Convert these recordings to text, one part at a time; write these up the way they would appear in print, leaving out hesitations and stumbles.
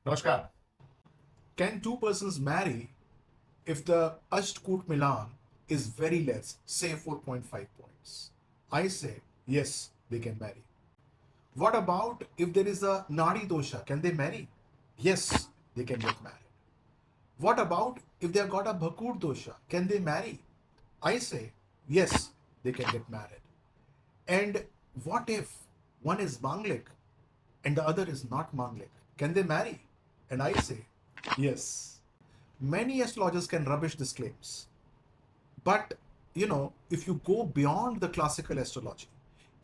Namaskar. Can two persons marry if the Ashtkoot Milan is very less, say 4.5 points? I say yes, they can marry. What about if there is a Nadi Dosha? Can they marry? Yes, they can get married. What about if they have got a Bhakut Dosha? Can they marry? I say yes, they can get married. And what if one is Manglik and the other is not Manglik? Can they marry? And I say yes. Many astrologers can rubbish these claims. But, if you go beyond the classical astrology,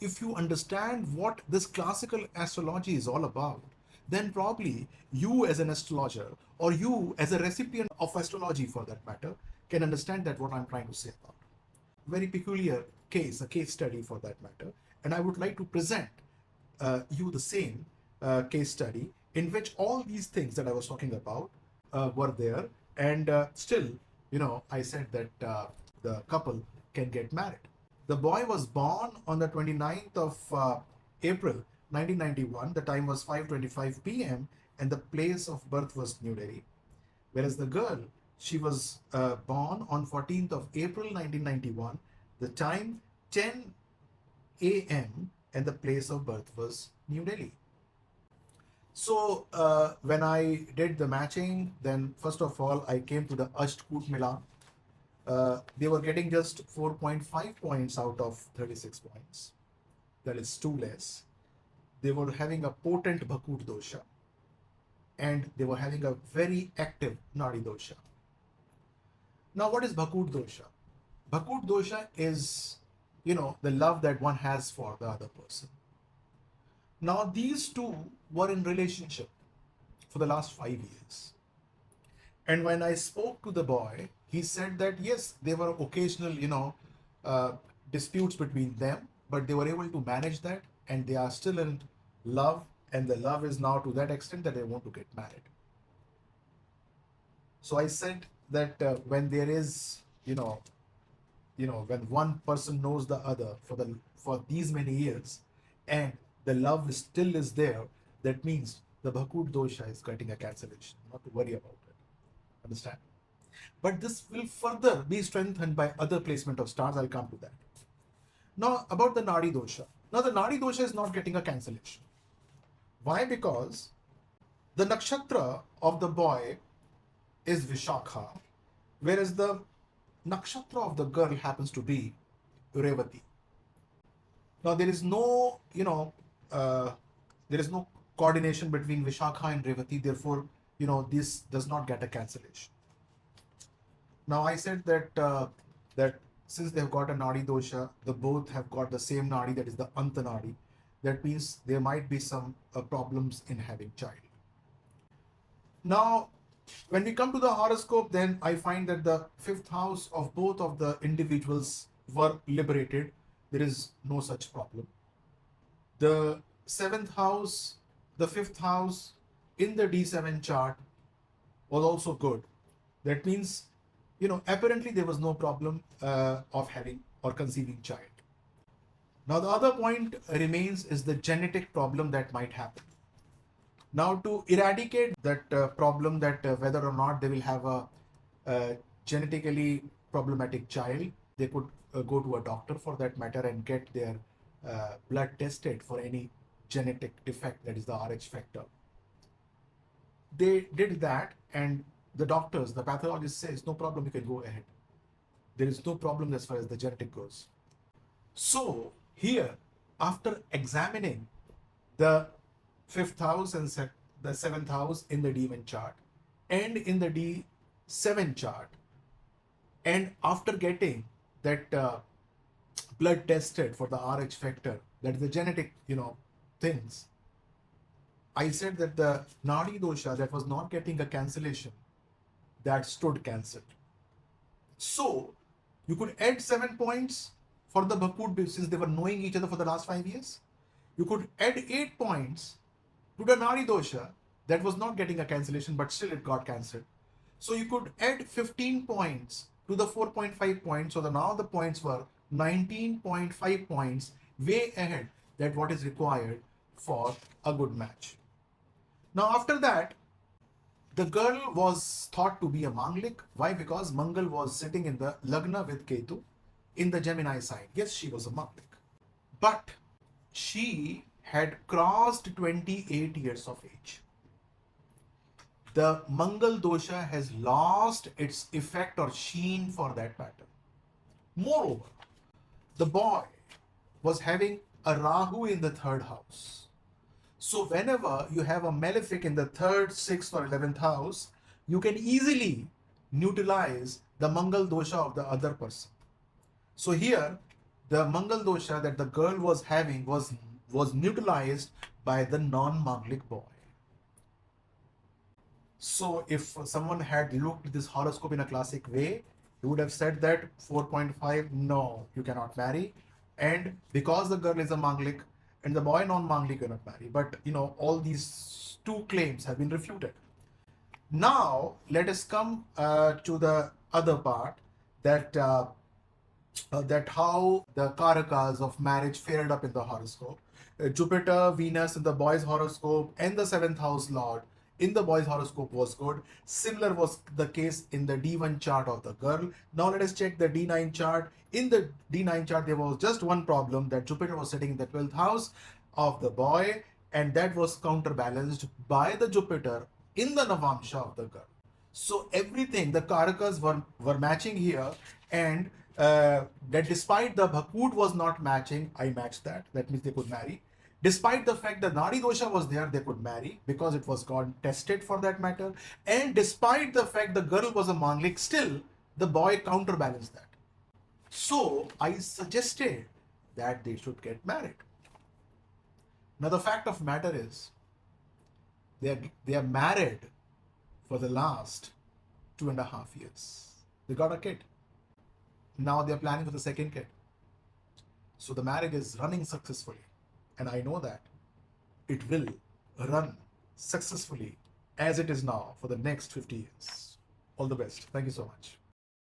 if you understand what this classical astrology is all about, then probably you as an astrologer or you as a recipient of astrology for that matter can understand that what I'm trying to say about. Very peculiar case, a case study for that matter. And I would like to present you the same case study in which all these things that I was talking about were there. And still, I said that the couple can get married. The boy was born on the 29th of April 1991. The time was 5:25 p.m. and the place of birth was New Delhi. Whereas the girl, she was born on 14th of April 1991. The time 10 a.m. and the place of birth was New Delhi. So when I did the matching, then first of all I came to the Ashtkoot Milan. They were getting just 4.5 points out of 36 points. That is two less. They were having a potent Bhakut Dosha and they were having a very active Nadi Dosha. Now, what is Bhakut Dosha? Bhakut Dosha is, the love that one has for the other person. Now, these two were in relationship for the last 5 years. And when I spoke to the boy, he said that yes, there were occasional, uh, disputes between them, but they were able to manage that and they are still in love. And the love is now to that extent that they want to get married. So I said that when there is, when one person knows the other for these many years, and the love still is there, that means the Bhakut Dosha is getting a cancellation. Not to worry about it. Understand? But this will further be strengthened by other placement of stars. I'll come to that. Now about the Nadi Dosha. Now the Nadi Dosha is not getting a cancellation. Why? Because the nakshatra of the boy is Vishakha, whereas the nakshatra of the girl happens to be Revati. Now there is no, there is no coordination between Vishakha and Revati. Therefore, this does not get a cancellation. Now I said that since they've got a Nadi dosha, the both have got the same Nadi, that is the Anta Nadi. That means there might be some problems in having child. Now, when we come to the horoscope, then I find that the fifth house of both of the individuals were liberated. There is no such problem. The seventh house, the fifth house in the D7 chart was also good. That means, apparently there was no problem of having or conceiving child. Now, the other point remains is the genetic problem that might happen. Now, to eradicate that problem, that whether or not they will have a genetically problematic child, they could go to a doctor for that matter and get their blood tested for any genetic defect, that is the Rh factor. They did that, and the doctors, the pathologist says, no problem, you can go ahead. There is no problem as far as the genetic goes. So, here, after examining the fifth house and the seventh house in the D1 chart and in the D7 chart, and after getting that blood tested for the Rh factor, that is the genetic, things, I said that the Nadi dosha that was not getting a cancellation, that stood cancelled. So you could add 7 points for the Bhakut since they were knowing each other for the last 5 years. You could add 8 points to the Nadi dosha that was not getting a cancellation, but still it got cancelled. So you could add 15 points to the 4.5 points. So now the points were 19.5 points, way ahead that what is required for a good match. Now after that, The girl was thought to be a Manglik. Why? Because Mangal was sitting in the Lagna with Ketu in the Gemini sign. Yes, she was a Manglik. But she had crossed 28 years of age. The Mangal Dosha has lost its effect or sheen for that matter. Moreover, the boy was having a Rahu in the third house. So whenever you have a malefic in the third, sixth, or 11th house, you can easily neutralize the Mangal Dosha of the other person. So here, the Mangal Dosha that the girl was having was neutralized by the non-Manglik boy. So if someone had looked at this horoscope in a classic way, he would have said that 4.5, no, you cannot marry. And because the girl is a Manglik and the boy non-Manglik cannot marry. But all these two claims have been refuted. Now let us come to the other part, that how the karakas of marriage fared up in the horoscope. Jupiter, Venus in the boy's horoscope, and the seventh house lord in the boy's horoscope was good. Similar was the case in the D1 chart of the girl. Now let us check the D9 chart. In the D9 chart, there was just one problem, that Jupiter was sitting in the 12th house of the boy, and that was counterbalanced by the Jupiter in the Navamsha of the girl. So everything, the karakas were matching here, and that despite the Bhakut was not matching, I matched that. That means they could marry. Despite the fact that Nadi Dosha was there, they could marry because it was God tested for that matter. And despite the fact the girl was a Manglik, still the boy counterbalanced that. So I suggested that they should get married. Now the fact of matter is, they are married for the last 2.5 years. They got a kid. Now they're planning for the second kid. So the marriage is running successfully. And I know that it will run successfully as it is now for the next 50 years. All the best. Thank you so much.